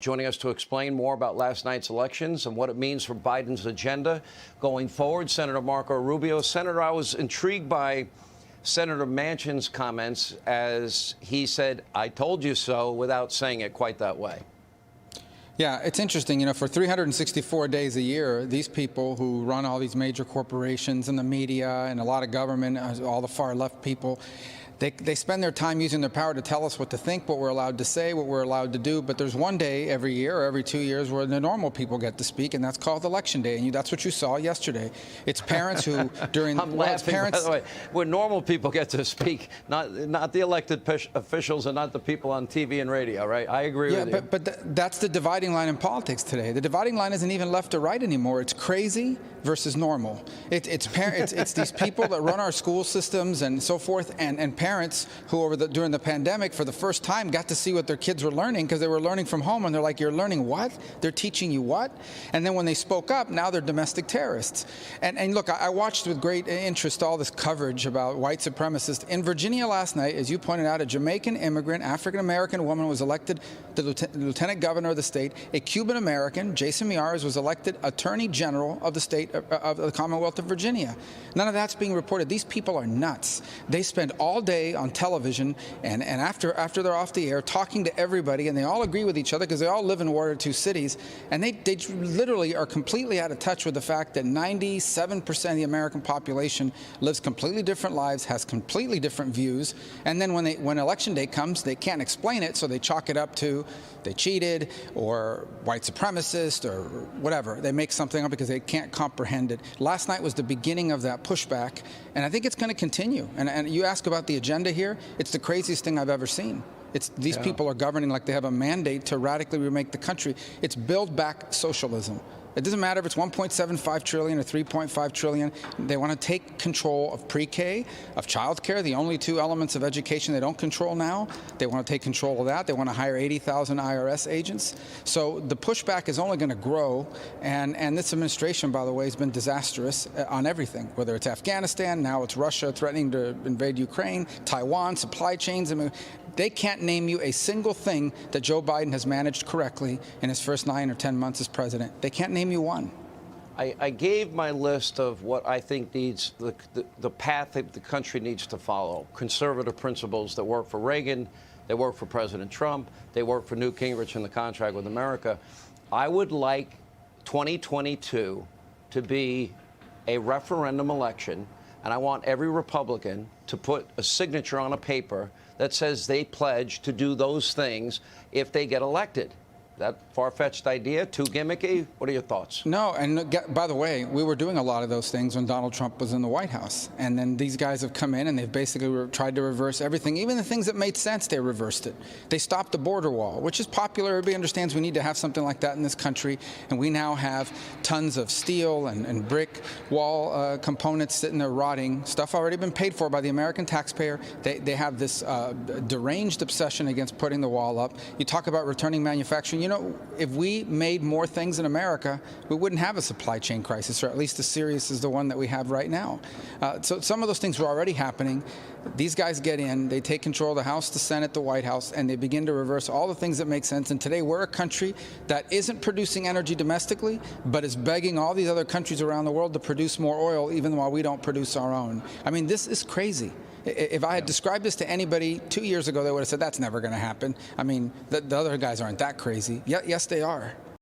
Joining us to explain more about last night's elections and what it means for Biden's agenda going forward, Senator Marco Rubio. Senator, I was intrigued by Senator Manchin's comments as he said, "I told you so," without saying it quite that way. Yeah, it's interesting. You know, for 364 days a year, these people who run all these major corporations and the media and a lot of government, all the far left people, they spend their time using their power to tell us what to think, what we're allowed to say, what we're allowed to do. But there's one day every year or every 2 years where the normal people get to speak, and that's called Election Day. And that's what you saw yesterday. It's parents who, during I'm laughing, by the way, where normal people get to speak, not the elected officials and not the people on TV and radio, right? I agree with you. Yeah, but that's the dividing line in politics today. The dividing line isn't even left or right anymore. It's crazy versus normal. It's these people that run our school systems and so forth, and parents who during the pandemic for the first time got to see what their kids were learning because they were learning from home, and they're like, "You're learning what? They're teaching you what?" And then when they spoke up, now they're domestic terrorists. And look, I watched with great interest all this coverage about white supremacists. In Virginia last night, as you pointed out, a Jamaican immigrant, African-American woman was elected the lieutenant governor of the state. A Cuban-American, Jason Miyares, was elected attorney general of the state of the Commonwealth of Virginia. None of that's being reported. These people are nuts. They spend all day on television and after they're off the air talking to everybody, and they all agree with each other because they all live in one or two cities, and they literally are completely out of touch with the fact that 97% of the American population lives completely different lives, has completely different views, and then when election day comes, they can't explain it, so they chalk it up to they cheated or white supremacist or whatever. They make something up because they can't comprehend it. Last night was the beginning of that pushback, and I think it's going to continue. And you ask about the agenda here, it's the craziest thing I've ever seen. These people are governing like they have a mandate to radically remake the country. It's build back socialism. It doesn't matter if it's 1.75 trillion or 3.5 trillion. They want to take control of pre-K, of childcare, the only two elements of education they don't control now. They want to take control of that. They want to hire 80,000 IRS agents. So the pushback is only going to grow. And this administration, by the way, has been disastrous on everything, whether it's Afghanistan, now it's Russia threatening to invade Ukraine, Taiwan, supply chains. I mean, they can't name you a single thing that Joe Biden has managed correctly in his first 9 or 10 months as president. They can't name you one. I gave my list of what I think needs the path that the country needs to follow. Conservative principles that work for Reagan, they work for President Trump, they work for Newt Gingrich in the contract with America. I would like 2022 to be a referendum election, and I want every Republican to put a signature on a paper that says they pledge to do those things if they get elected. That far-fetched idea, too gimmicky? What are your thoughts? No, and by the way, we were doing a lot of those things when Donald Trump was in the White House. And then these guys have come in and they've basically tried to reverse everything. Even the things that made sense, they reversed it. They stopped the border wall, which is popular. Everybody understands we need to have something like that in this country. And we now have tons of steel and brick wall components sitting there rotting, stuff already been paid for by the American taxpayer. They have this deranged obsession against putting the wall up. You talk about returning manufacturing. You know, if we made more things in America, we wouldn't have a supply chain crisis, or at least as serious as the one that we have right now. So some of those things were already happening. These guys get in, they take control of the House, the Senate, the White House, and they begin to reverse all the things that make sense. And today we're a country that isn't producing energy domestically, but is begging all these other countries around the world to produce more oil, even while we don't produce our own. I mean, this is crazy. If I had described this to anybody 2 years ago, they would have said, that's never going to happen. I mean, the other guys aren't that crazy. Yes, they are.